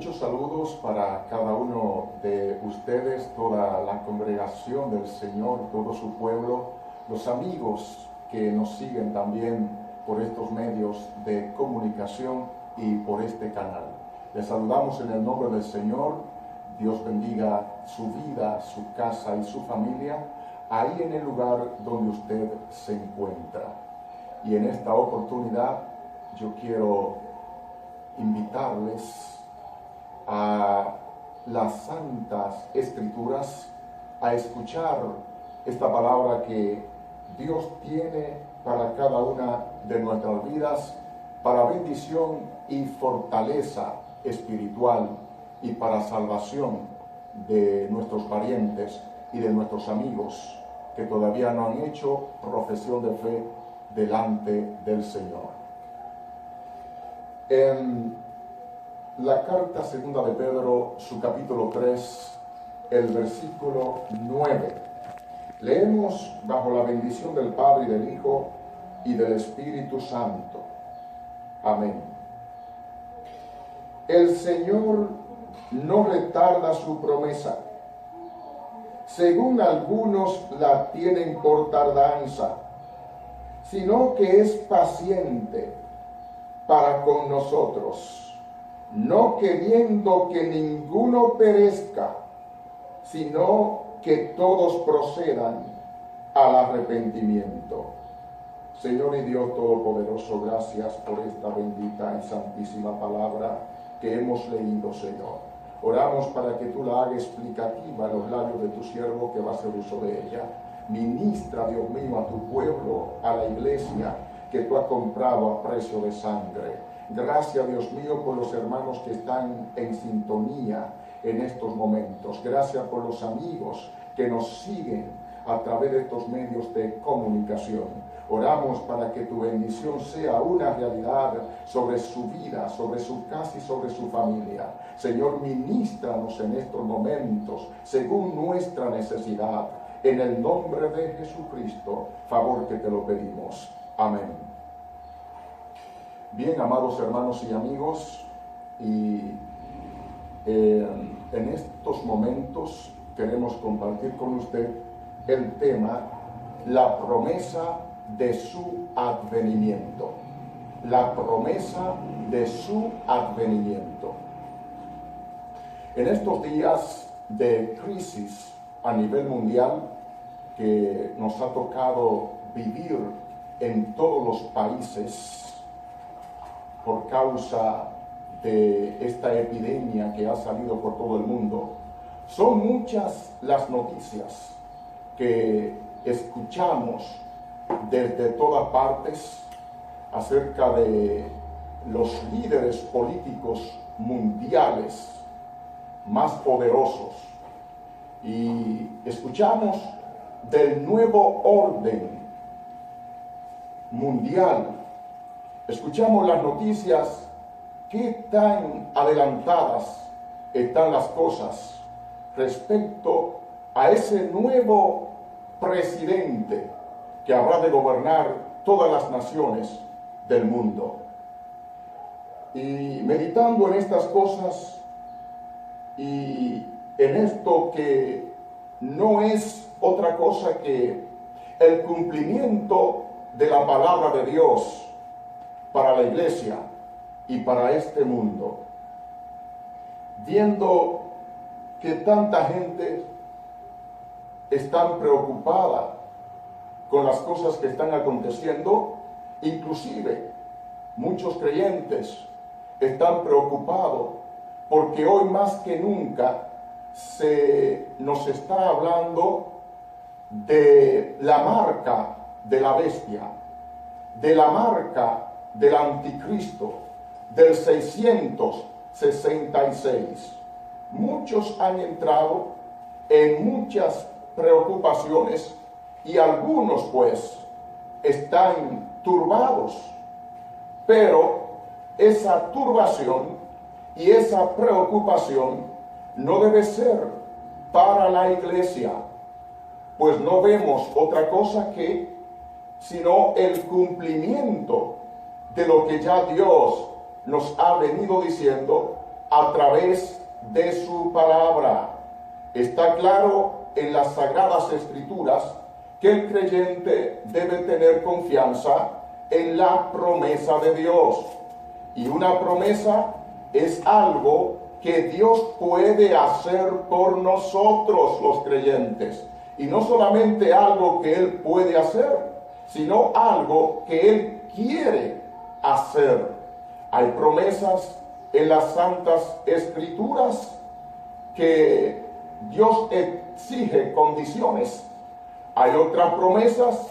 Muchos saludos para cada uno de ustedes, toda la congregación del Señor, todo su pueblo, los amigos que nos siguen también por estos medios de comunicación y por este canal. Les saludamos en el nombre del Señor. Dios bendiga su vida, su casa y su familia, ahí en el lugar donde usted se encuentra. Y en esta oportunidad yo quiero invitarles a las Santas Escrituras a escuchar esta palabra que Dios tiene para cada una de nuestras vidas, para bendición y fortaleza espiritual y para salvación de nuestros parientes y de nuestros amigos que todavía no han hecho profesión de fe delante del Señor. En la carta segunda de Pedro, su capítulo 3, el versículo 9, leemos bajo la bendición del Padre y del Hijo y del Espíritu Santo. Amén. El Señor no retarda su promesa, según algunos la tienen por tardanza, sino que es paciente para con nosotros, no queriendo que ninguno perezca, sino que todos procedan al arrepentimiento. Señor y Dios Todopoderoso, gracias por esta bendita y santísima palabra que hemos leído, Señor. Oramos para que tú la hagas explicativa en los labios de tu siervo que va a hacer uso de ella. Ministra, Dios mío, a tu pueblo, a la iglesia que tú has comprado a precio de sangre. Gracias, Dios mío, por los hermanos que están en sintonía en estos momentos. Gracias por los amigos que nos siguen a través de estos medios de comunicación. Oramos para que tu bendición sea una realidad sobre su vida, sobre su casa y sobre su familia. Señor, ministranos en estos momentos según nuestra necesidad. En el nombre de Jesucristo, favor que te lo pedimos. Amén. Bien, amados hermanos y amigos, y en estos momentos queremos compartir con usted el tema, la promesa de su advenimiento. La promesa de su advenimiento. En estos días de crisis a nivel mundial que nos ha tocado vivir en todos los países por causa de esta epidemia que ha salido por todo el mundo, son muchas las noticias que escuchamos desde todas partes acerca de los líderes políticos mundiales más poderosos, y escuchamos del nuevo orden mundial. Escuchamos las noticias, qué tan adelantadas están las cosas respecto a ese nuevo presidente que habrá de gobernar todas las naciones del mundo. Y meditando en estas cosas y en esto que no es otra cosa que el cumplimiento de la palabra de Dios para la iglesia y para este mundo, viendo que tanta gente está preocupada con las cosas que están aconteciendo, inclusive muchos creyentes están preocupados porque hoy más que nunca se nos está hablando de la marca de la bestia, de la marca del anticristo, del 666. Muchos han entrado en muchas preocupaciones y algunos pues están turbados, pero esa turbación y esa preocupación no debe ser para la iglesia, pues no vemos otra cosa que sino el cumplimiento de lo que ya Dios nos ha venido diciendo a través de su palabra. Está claro en las Sagradas Escrituras que el creyente debe tener confianza en la promesa de Dios. Y una promesa es algo que Dios puede hacer por nosotros los creyentes. Y no solamente algo que Él puede hacer, sino algo que Él quiere hacer. Hay promesas en las Santas Escrituras que Dios exige condiciones. Hay otras promesas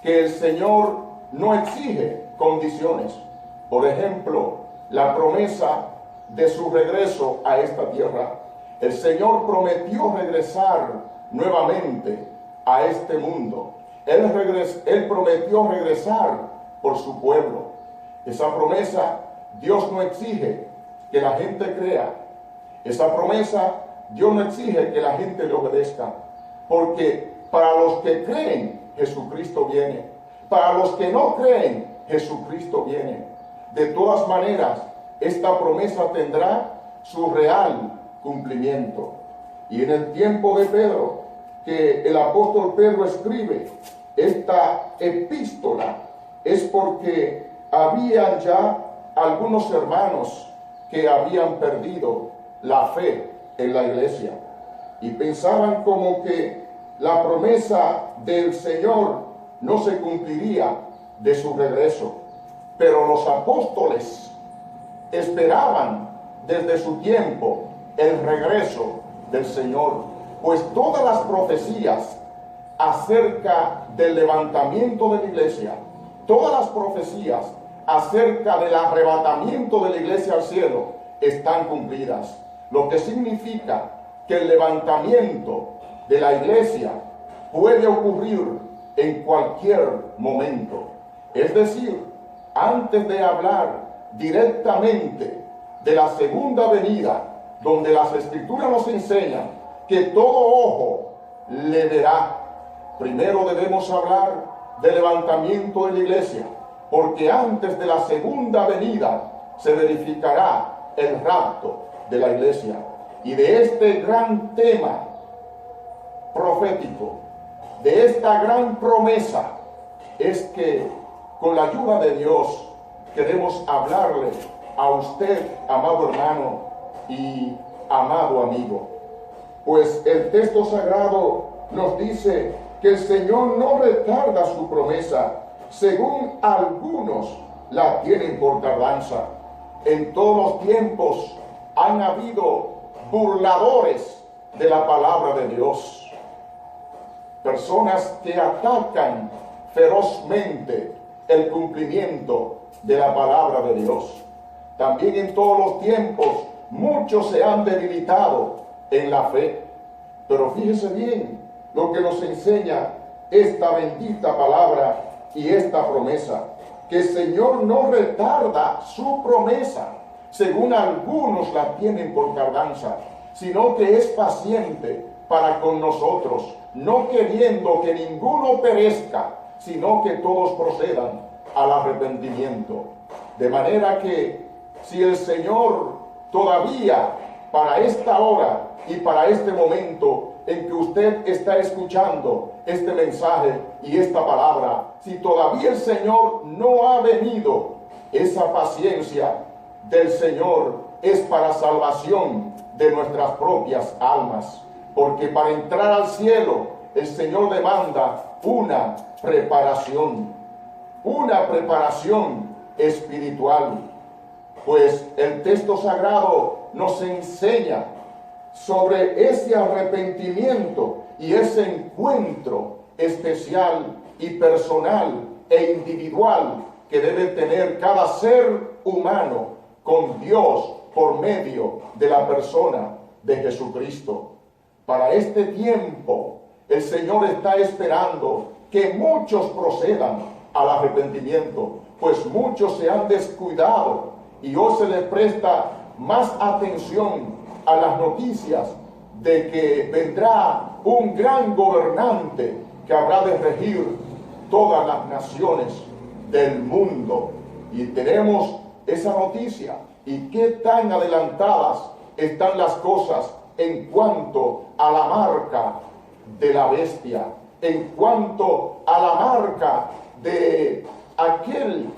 que el Señor no exige condiciones. Por ejemplo, la promesa de su regreso a esta tierra. El Señor prometió regresar nuevamente a este mundo. Él prometió regresar por su pueblo. Esa promesa Dios no exige que la gente crea. Esa promesa Dios no exige que la gente le obedezca. Porque para los que creen, Jesucristo viene. Para los que no creen, Jesucristo viene. De todas maneras, esta promesa tendrá su real cumplimiento. Y en el tiempo de Pedro, que el apóstol Pedro escribe esta epístola, es porque habían ya algunos hermanos que habían perdido la fe en la iglesia y pensaban como que la promesa del Señor no se cumpliría de su regreso. Pero los apóstoles esperaban desde su tiempo el regreso del Señor, pues todas las profecías acerca del levantamiento de la iglesia, todas las profecías acerca del arrebatamiento de la iglesia al cielo están cumplidas, lo que significa que el levantamiento de la iglesia puede ocurrir en cualquier momento. Es decir, antes de hablar directamente de la segunda venida, donde las Escrituras nos enseñan que todo ojo le verá, primero debemos hablar del levantamiento de la iglesia, porque antes de la segunda venida se verificará el rapto de la iglesia. Y de este gran tema profético, de esta gran promesa, es que con la ayuda de Dios queremos hablarle a usted, amado hermano y amado amigo. Pues el texto sagrado nos dice que el Señor no retarda su promesa, según algunos la tienen por tardanza. En todos los tiempos han habido burladores de la palabra de Dios, personas que atacan ferozmente el cumplimiento de la palabra de Dios. También en todos los tiempos muchos se han debilitado en la fe. Pero fíjese bien lo que nos enseña esta bendita palabra y esta promesa, que el Señor no retarda su promesa, según algunos la tienen por tardanza, sino que es paciente para con nosotros, no queriendo que ninguno perezca, sino que todos procedan al arrepentimiento. De manera que si el Señor todavía para esta hora y para este momento en que usted está escuchando este mensaje y esta palabra, si todavía el Señor no ha venido, esa paciencia del Señor es para salvación de nuestras propias almas, porque para entrar al cielo el Señor demanda una preparación espiritual. Pues el texto sagrado nos enseña sobre ese arrepentimiento y ese encuentro especial y personal e individual que debe tener cada ser humano con Dios por medio de la persona de Jesucristo. Para este tiempo, el Señor está esperando que muchos procedan al arrepentimiento, pues muchos se han descuidado y hoy se les presta más atención a las noticias de que vendrá un gran gobernante que habrá de regir todas las naciones del mundo. Y tenemos esa noticia y qué tan adelantadas están las cosas en cuanto a la marca de la bestia, en cuanto a la marca de aquel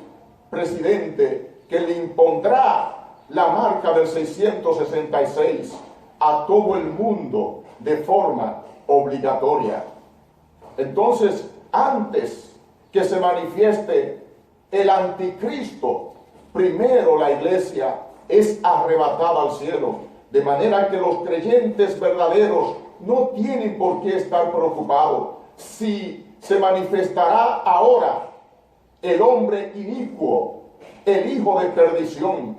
presidente que le impondrá la marca del 666 a todo el mundo de forma obligatoria. Entonces, antes que se manifieste el anticristo, primero la iglesia es arrebatada al cielo, de manera que los creyentes verdaderos no tienen por qué estar preocupados si se manifestará ahora el hombre inicuo, el hijo de perdición.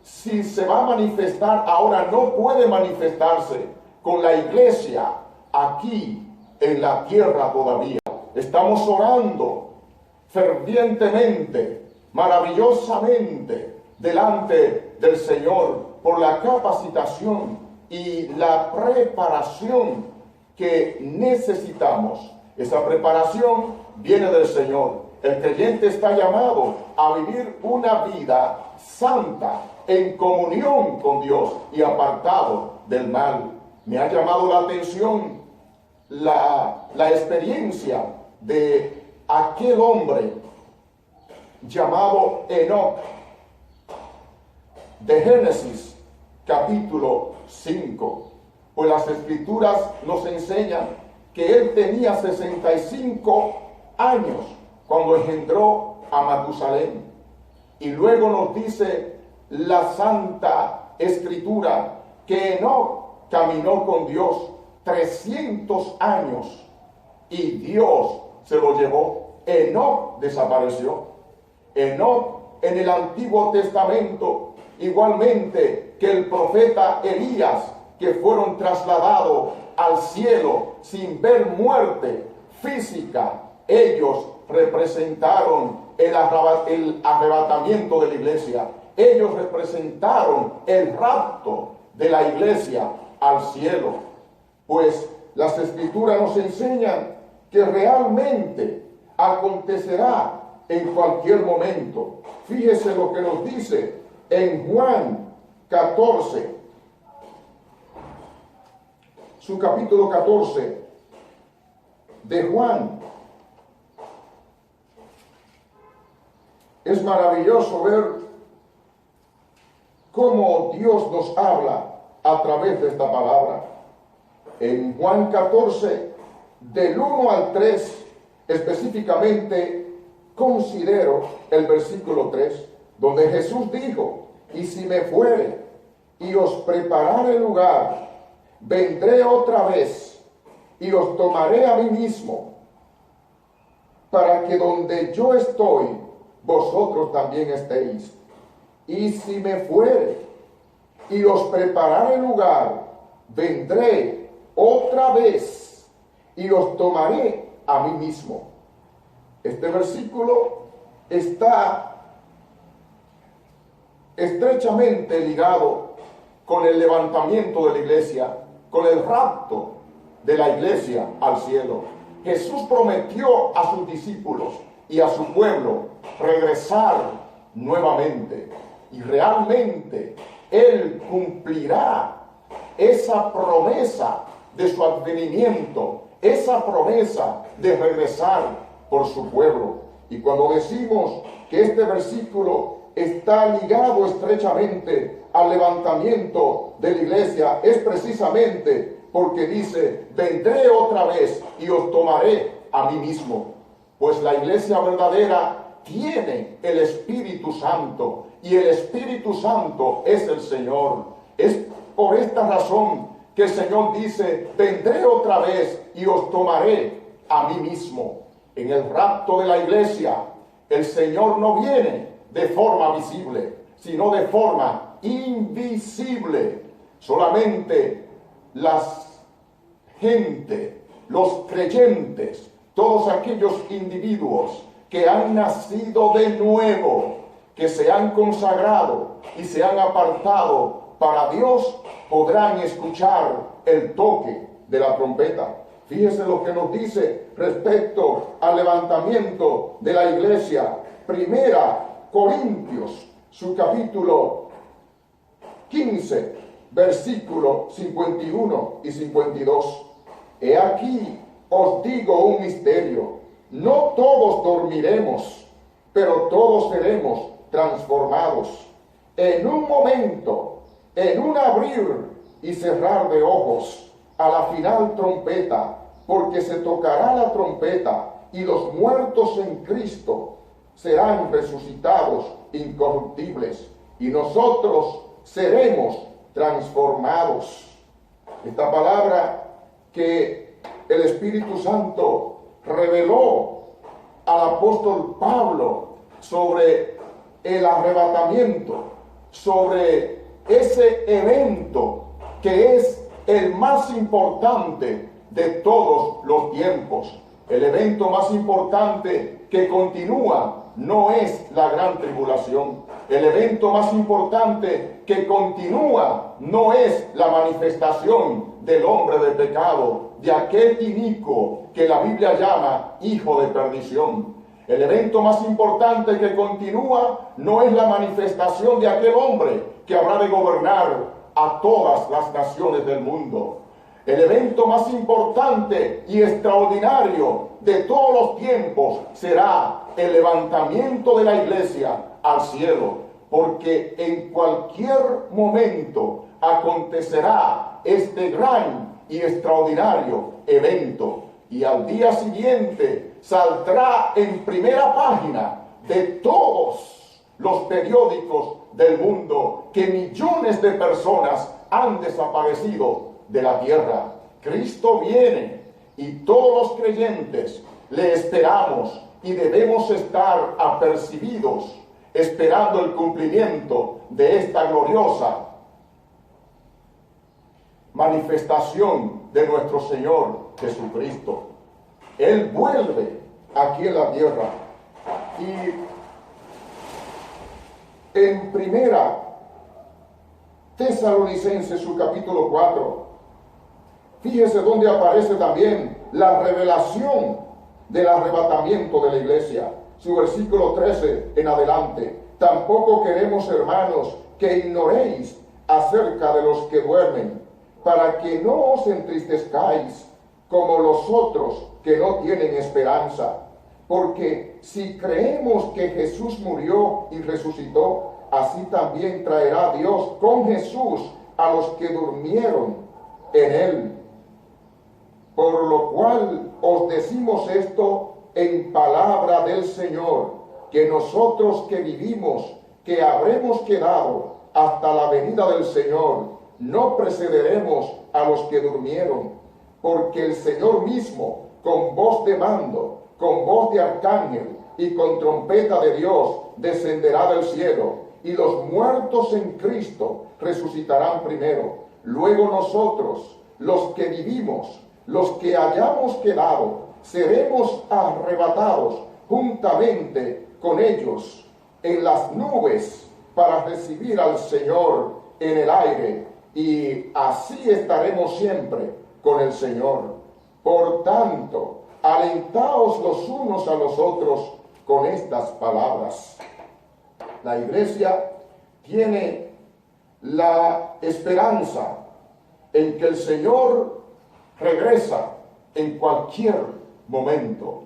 Si se va a manifestar ahora, no puede manifestarse con la iglesia aquí en la tierra todavía. Estamos orando fervientemente, maravillosamente delante del Señor por la capacitación y la preparación que necesitamos. Esa preparación viene del Señor. El creyente está llamado a vivir una vida santa, en comunión con Dios y apartado del mal. Me ha llamado la atención la experiencia de aquel hombre llamado Enoc, de Génesis capítulo 5. Pues las escrituras nos enseñan que él tenía 65 años cuando engendró a Matusalén. Y luego nos dice la Santa Escritura que Enoc caminó con Dios 300 años y Dios se lo llevó. Enoc desapareció. Enoc en el Antiguo Testamento, igualmente que el profeta Elías, que fueron trasladados al cielo sin ver muerte física, ellos representaron el arrebatamiento de la iglesia. Ellos representaron el rapto de la iglesia al cielo. Pues las escrituras nos enseñan que realmente acontecerá en cualquier momento. Fíjese lo que nos dice en Juan 14, su capítulo 14 de Juan. Es maravilloso ver cómo Dios nos habla a través de esta palabra. En Juan 14, del 1 al 3, específicamente considero el versículo 3, donde Jesús dijo: y si me fuere y os preparare lugar, vendré otra vez y os tomaré a mí mismo, para que donde yo estoy, vosotros también estéis. Y si me fuere y os preparare lugar, vendré otra vez y os tomaré a mí mismo. Este versículo está estrechamente ligado con el levantamiento de la iglesia, con el rapto de la iglesia al cielo. Jesús prometió a sus discípulos y a su pueblo regresar nuevamente, y realmente Él cumplirá esa promesa de su advenimiento, esa promesa de regresar por su pueblo. Y cuando decimos que este versículo está ligado estrechamente al levantamiento de la iglesia, es precisamente porque dice: vendré otra vez y os tomaré a mí mismo. Pues la iglesia verdadera tiene el Espíritu Santo, y el Espíritu Santo es el Señor. Es por esta razón que el Señor dice: vendré otra vez y os tomaré a mí mismo. En el rapto de la iglesia, el Señor no viene de forma visible, sino de forma invisible. Solamente las gente, los creyentes, todos aquellos individuos que han nacido de nuevo, que se han consagrado y se han apartado para Dios, podrán escuchar el toque de la trompeta. Fíjese lo que nos dice respecto al levantamiento de la iglesia. Primera Corintios, su capítulo 15, versículos 51 y 52. He aquí os digo un misterio. No todos dormiremos, pero todos seremos transformados. En un momento, en un abrir y cerrar de ojos, a la final trompeta, porque se tocará la trompeta y los muertos en Cristo serán resucitados incorruptibles y nosotros seremos transformados. Esta palabra que el Espíritu Santo reveló al apóstol Pablo sobre el arrebatamiento, sobre ese evento que es el más importante de todos los tiempos. El evento más importante que continúa no es la gran tribulación. El evento más importante que continúa no es la manifestación del hombre de pecado, de aquel inicuo que la Biblia llama hijo de perdición. El evento más importante que continúa no es la manifestación de aquel hombre que habrá de gobernar a todas las naciones del mundo. El evento más importante y extraordinario de todos los tiempos será el levantamiento de la iglesia al cielo, porque en cualquier momento acontecerá este gran y extraordinario evento, y al día siguiente saldrá en primera página de todos los periódicos del mundo que millones de personas han desaparecido de la tierra. Cristo viene y todos los creyentes le esperamos y debemos estar apercibidos esperando el cumplimiento de esta gloriosa manifestación de nuestro Señor Jesucristo. Él vuelve aquí en la tierra y en primera Tesalonicenses, su capítulo 4, fíjese donde aparece también la revelación del arrebatamiento de la iglesia. Su versículo 13 en adelante. Tampoco queremos, hermanos, que ignoréis acerca de los que duermen, para que no os entristezcáis como los otros que no tienen esperanza. Porque si creemos que Jesús murió y resucitó, así también traerá Dios con Jesús a los que durmieron en él. Por lo cual os decimos esto en palabra del Señor, que nosotros que vivimos, que habremos quedado hasta la venida del Señor, no precederemos a los que durmieron, porque el Señor mismo, con voz de mando, con voz de arcángel y con trompeta de Dios, descenderá del cielo, y los muertos en Cristo resucitarán primero. Luego nosotros, los que vivimos, los que hayamos quedado, seremos arrebatados juntamente con ellos en las nubes para recibir al Señor en el aire, y así estaremos siempre con el Señor. Por tanto, alentaos los unos a los otros con estas palabras. La iglesia tiene la esperanza en que el Señor regresa en cualquier momento,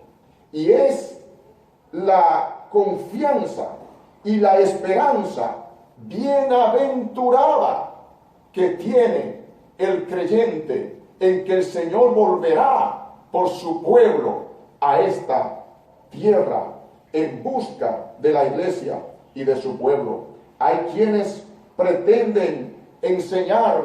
y es la confianza y la esperanza bienaventurada que tiene el creyente en que el Señor volverá por su pueblo a esta tierra en busca de la iglesia y de su pueblo. Hay quienes pretenden enseñar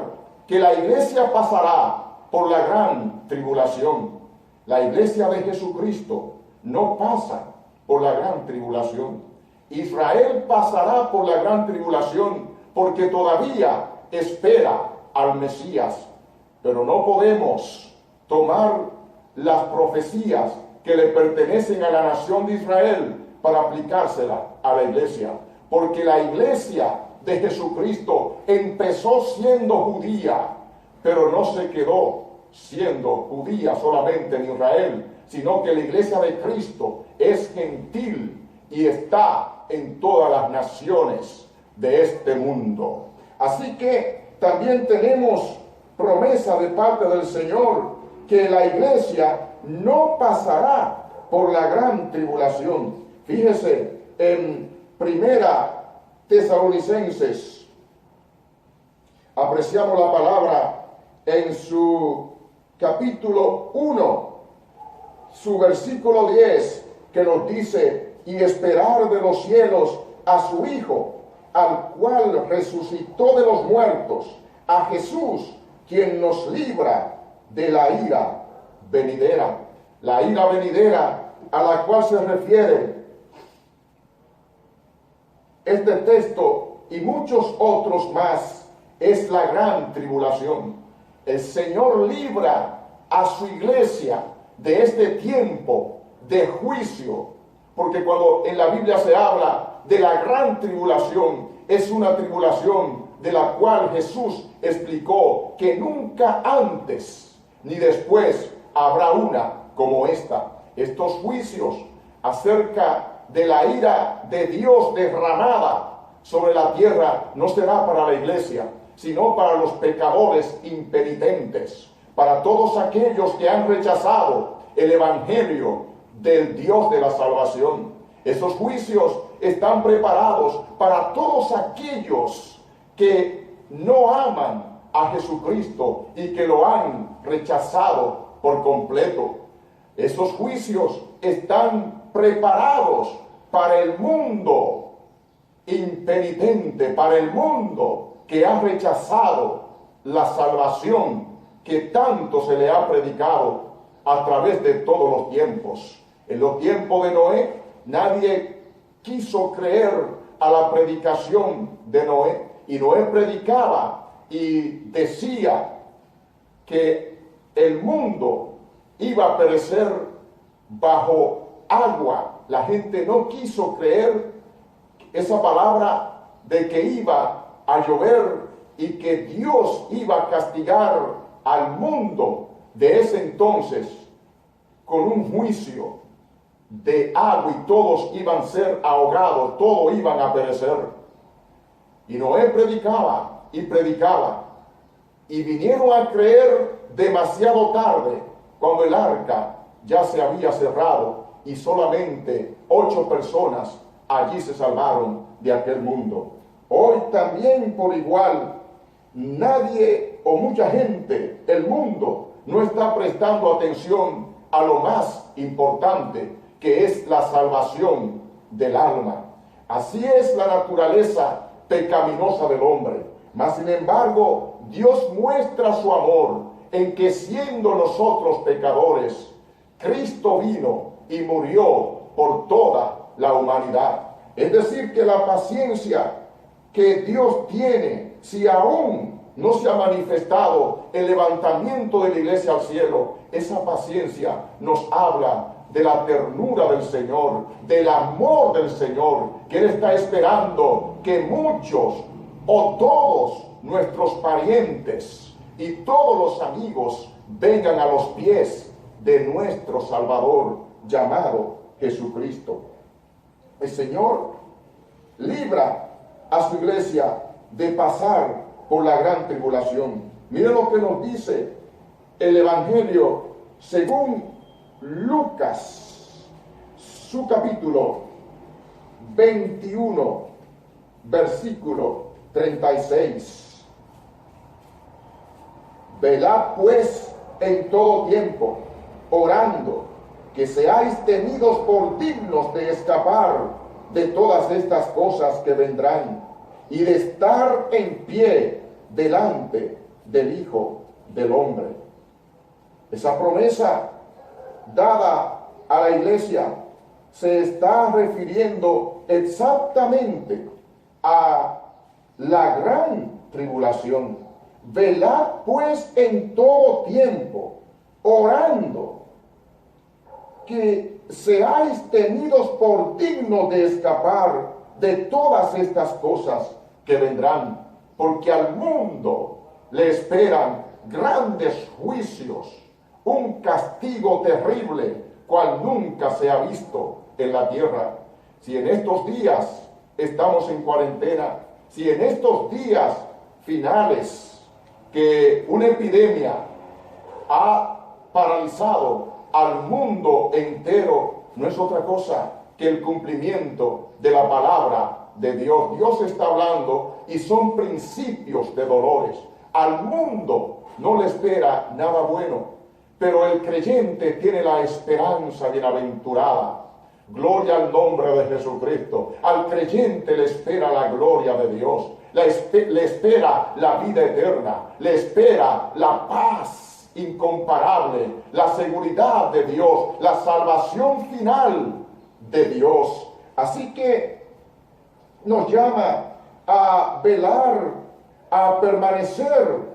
que la iglesia pasará por la gran tribulación. La iglesia de Jesucristo no pasa por la gran tribulación. Israel pasará por la gran tribulación porque todavía espera al Mesías. Pero no podemos tomar las profecías que le pertenecen a la nación de Israel para aplicársela a la iglesia. Porque la iglesia de Jesucristo empezó siendo judía, pero no se quedó siendo judía solamente en Israel, sino que la iglesia de Cristo es gentil y está en todas las naciones de este mundo. Así que también tenemos promesa de parte del Señor que la iglesia no pasará por la gran tribulación. Fíjese en Primera Tesalonicenses, apreciamos la palabra en su capítulo 1, su versículo 10, que nos dice: y esperar de los cielos a su Hijo, al cual resucitó de los muertos, a Jesús, quien nos libra de la ira venidera. La ira venidera a la cual se refiere este texto y muchos otros más es la gran tribulación. El Señor libra a su iglesia de este tiempo de juicio, porque cuando en la Biblia se habla de la gran tribulación, es una tribulación de la cual Jesús explicó que nunca antes ni después habrá una como esta. Estos juicios acerca de la ira de Dios derramada sobre la tierra no será para la iglesia, sino para los pecadores impenitentes, para todos aquellos que han rechazado el evangelio del Dios de la salvación. Esos juicios están preparados para todos aquellos que no aman a Jesucristo y que lo han rechazado por completo. Esos juicios están preparados para el mundo impenitente, para el mundo que ha rechazado la salvación que tanto se le ha predicado a través de todos los tiempos. En los tiempos de Noé, nadie quiso creer a la predicación de Noé, y Noé predicaba y decía que el mundo iba a perecer bajo agua. La gente no quiso creer esa palabra de que iba a llover y que Dios iba a castigar al mundo de ese entonces con un juicio de agua, y todos iban a ser ahogados, todos iban a perecer. Y Noé predicaba y predicaba, y vinieron a creer demasiado tarde, cuando el arca ya se había cerrado y solamente 8 personas allí se salvaron de aquel mundo. Hoy también por igual, nadie o mucha gente, el mundo, no está prestando atención a lo más importante, que es la salvación del alma. Así es la naturaleza pecaminosa del hombre. Mas sin embargo, Dios muestra su amor en que, siendo nosotros pecadores, Cristo vino y murió por toda la humanidad. Es decir, que la paciencia que Dios tiene, si aún no se ha manifestado el levantamiento de la iglesia al cielo, esa paciencia nos habla de la ternura del Señor, del amor del Señor, que Él está esperando que muchos o todos nuestros parientes y todos los amigos vengan a los pies de nuestro Salvador llamado Jesucristo. El Señor libra a su iglesia de pasar por la gran tribulación. Miren lo que nos dice el Evangelio según Lucas, su capítulo 21, versículo 36. Velad pues en todo tiempo, orando, que seáis tenidos por dignos de escapar de todas estas cosas que vendrán, y de estar en pie delante del Hijo del Hombre. Esa promesa dada a la iglesia se está refiriendo exactamente a la gran tribulación. Velad pues en todo tiempo, orando, que seáis tenidos por dignos de escapar de todas estas cosas que vendrán, porque al mundo le esperan grandes juicios, un castigo terrible, cual nunca se ha visto en la tierra. Si en estos días estamos en cuarentena, si en estos días finales, que una epidemia ha paralizado al mundo entero, no es otra cosa que el cumplimiento de la palabra de Dios. Dios está hablando y son principios de dolores. Al mundo no le espera nada bueno, pero el creyente tiene la esperanza bienaventurada. Gloria al nombre de Jesucristo. Al creyente le espera la gloria de Dios, le espera la vida eterna, le espera la paz incomparable, la seguridad de Dios, la salvación final de Dios. Así que nos llama a velar, a permanecer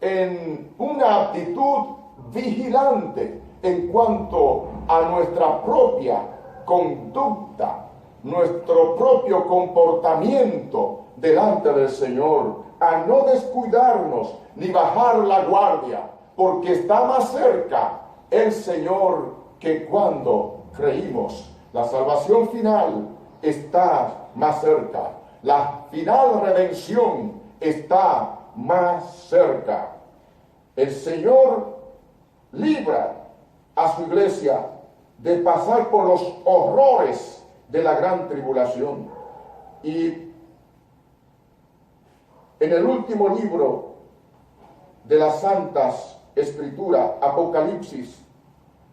en una actitud vigilante en cuanto a nuestra propia conducta, nuestro propio comportamiento delante del Señor, a no descuidarnos ni bajar la guardia, porque está más cerca el Señor que cuando creímos. La salvación final está más cerca, la final redención está más cerca. El Señor libra a su iglesia de pasar por los horrores de la gran tribulación. Y en el último libro de las Santas Escrituras, Apocalipsis,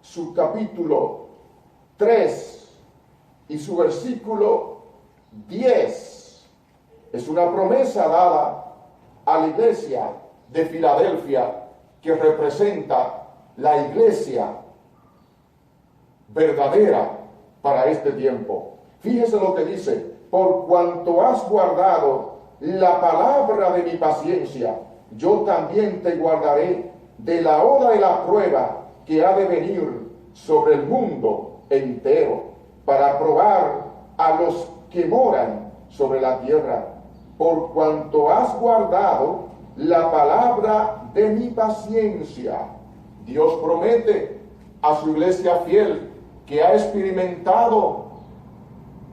su capítulo 3 y su versículo 10, es una promesa dada a la iglesia de Filadelfia, que representa la iglesia verdadera para este tiempo. Fíjese lo que dice: por cuanto has guardado la palabra de mi paciencia, yo también te guardaré de la hora de la prueba que ha de venir sobre el mundo entero, para probar a los que moran sobre la tierra. Por cuanto has guardado la palabra de mi paciencia. Dios promete a su iglesia fiel, que ha experimentado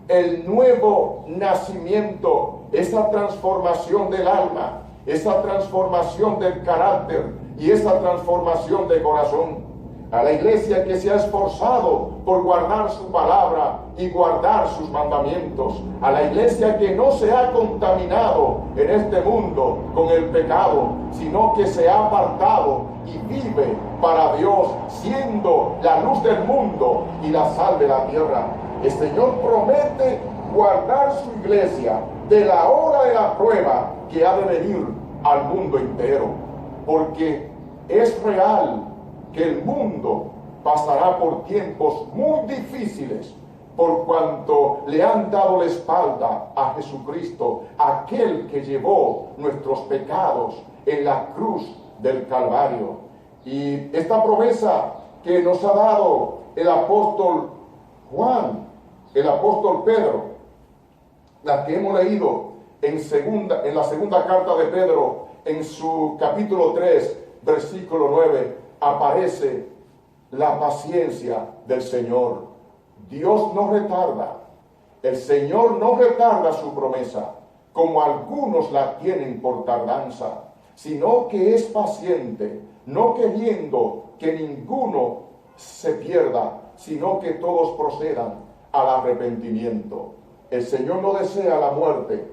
el nuevo nacimiento, esa transformación del alma, esa transformación del carácter y esa transformación de corazón. A la iglesia que se ha esforzado por guardar su palabra y guardar sus mandamientos. A la iglesia que no se ha contaminado en este mundo con el pecado, sino que se ha apartado y vive para Dios, siendo la luz del mundo y la sal de la tierra. El Señor promete guardar su iglesia de la hora de la prueba que ha de venir al mundo entero, porque es real que el mundo pasará por tiempos muy difíciles, por cuanto le han dado la espalda a Jesucristo, aquel que llevó nuestros pecados en la cruz del Calvario. Y esta promesa que nos ha dado el apóstol Juan, el apóstol Pedro, la que hemos leído en la segunda carta de Pedro, en su capítulo 3, versículo 9, aparece la paciencia del Señor. Dios no retarda, el Señor no retarda su promesa, como algunos la tienen por tardanza, sino que es paciente, no queriendo que ninguno se pierda, sino que todos procedan al arrepentimiento. El Señor no desea la muerte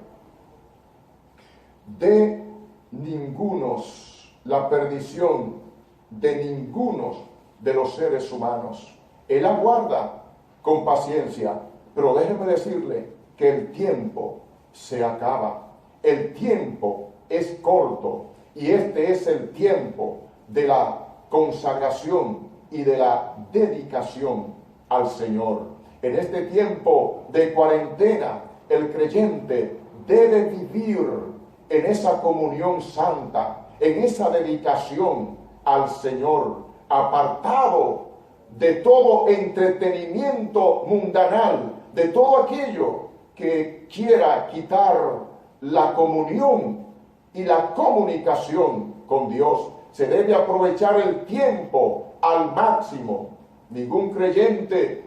de ningunos, la perdición de ninguno de los seres humanos. Él aguarda con paciencia, pero déjeme decirle que el tiempo se acaba. El tiempo es corto y este es el tiempo de la consagración y de la dedicación al Señor. En este tiempo de cuarentena, el creyente debe vivir en esa comunión santa, en esa dedicación al Señor, apartado de todo entretenimiento mundanal, de todo aquello que quiera quitar la comunión y la comunicación con Dios. Se debe aprovechar el tiempo al máximo. Ningún creyente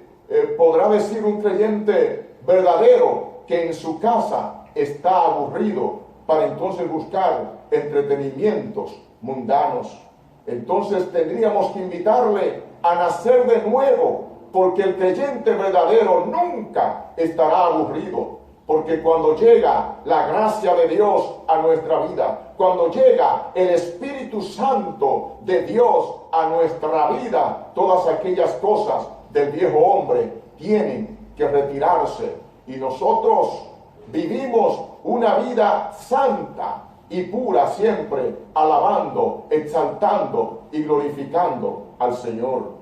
podrá decir, un creyente verdadero, que en su casa está aburrido. para entonces buscar entretenimientos mundanos. Entonces tendríamos que invitarle a nacer de nuevo, porque el creyente verdadero nunca estará aburrido. Porque cuando llega la gracia de Dios a nuestra vida, cuando llega el Espíritu Santo de Dios a nuestra vida, todas aquellas cosas del viejo hombre tienen que retirarse. Y nosotros vivimos una vida santa y pura, siempre alabando, exaltando y glorificando al Señor.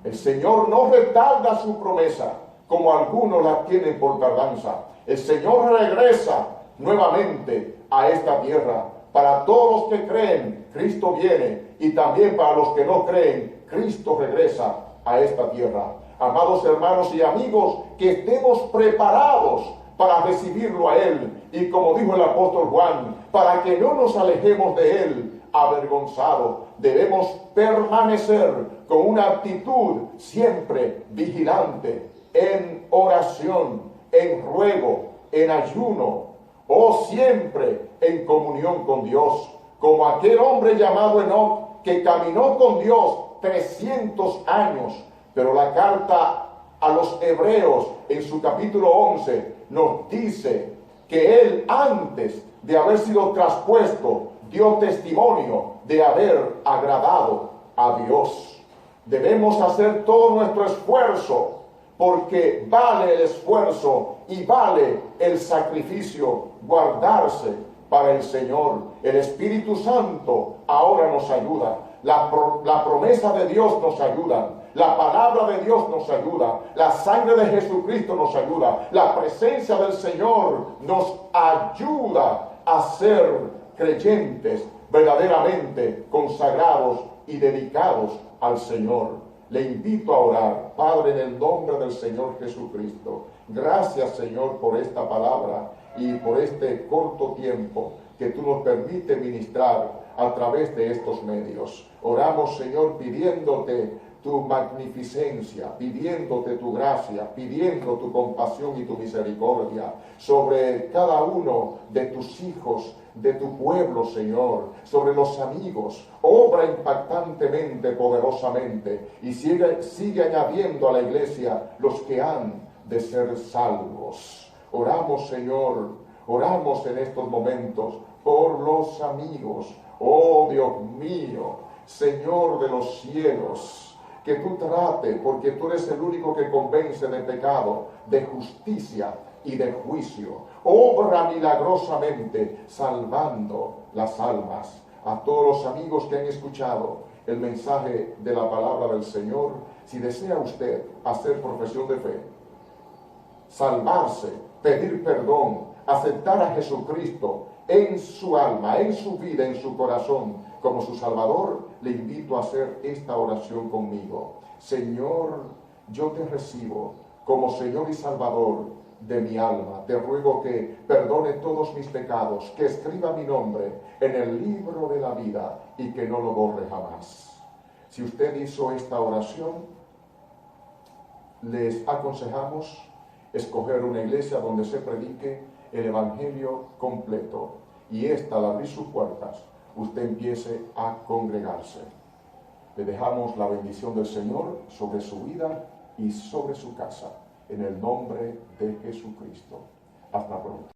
El Señor no retarda su promesa, como algunos la tienen por tardanza. El Señor regresa nuevamente a esta tierra. Para todos los que creen, Cristo viene, y también para los que no creen, Cristo regresa a esta tierra. Amados hermanos y amigos, que estemos preparados para recibirlo a Él, y como dijo el apóstol Juan, para que no nos alejemos de Él avergonzados. Debemos permanecer con una actitud siempre vigilante, en oración, en ruego, en ayuno, o siempre en comunión con Dios, como aquel hombre llamado Enoc, que caminó con Dios 300 años, pero la carta a los Hebreos en su capítulo 11 nos dice que él, antes de haber sido traspuesto, dio testimonio de haber agradado a Dios. Debemos hacer todo nuestro esfuerzo, porque vale el esfuerzo y vale el sacrificio guardarse para el Señor. El Espíritu Santo ahora nos ayuda. La promesa de Dios nos ayuda. La palabra de Dios nos ayuda. La sangre de Jesucristo nos ayuda. La presencia del Señor nos ayuda a ser creyentes verdaderamente consagrados y dedicados al Señor. Le invito a orar. Padre, en el nombre del Señor Jesucristo, gracias, Señor, por esta palabra y por este corto tiempo que tú nos permites ministrar a través de estos medios. Oramos, Señor, pidiéndote tu magnificencia, pidiéndote tu gracia, pidiendo tu compasión y tu misericordia sobre cada uno de tus hijos, de tu pueblo, Señor, sobre los amigos. Obra impactantemente, poderosamente, y sigue añadiendo a la iglesia los que han de ser salvos. Oramos, Señor, oramos en estos momentos por los amigos. Oh Dios mío, Señor de los cielos, que tú trate, porque tú eres el único que convence de pecado, de justicia y de juicio. Obra milagrosamente, salvando las almas. A todos los amigos que han escuchado el mensaje de la palabra del Señor, si desea usted hacer profesión de fe, salvarse, pedir perdón, aceptar a Jesucristo en su alma, en su vida, en su corazón, como su Salvador, le invito a hacer esta oración conmigo. Señor, yo te recibo como Señor y Salvador de mi alma. Te ruego que perdone todos mis pecados, que escriba mi nombre en el libro de la vida y que no lo borre jamás. Si usted hizo esta oración, les aconsejamos escoger una iglesia donde se predique el Evangelio completo, y esta, al abrir sus puertas, usted empiece a congregarse. Le dejamos la bendición del Señor sobre su vida y sobre su casa, en el nombre de Jesucristo. Hasta pronto.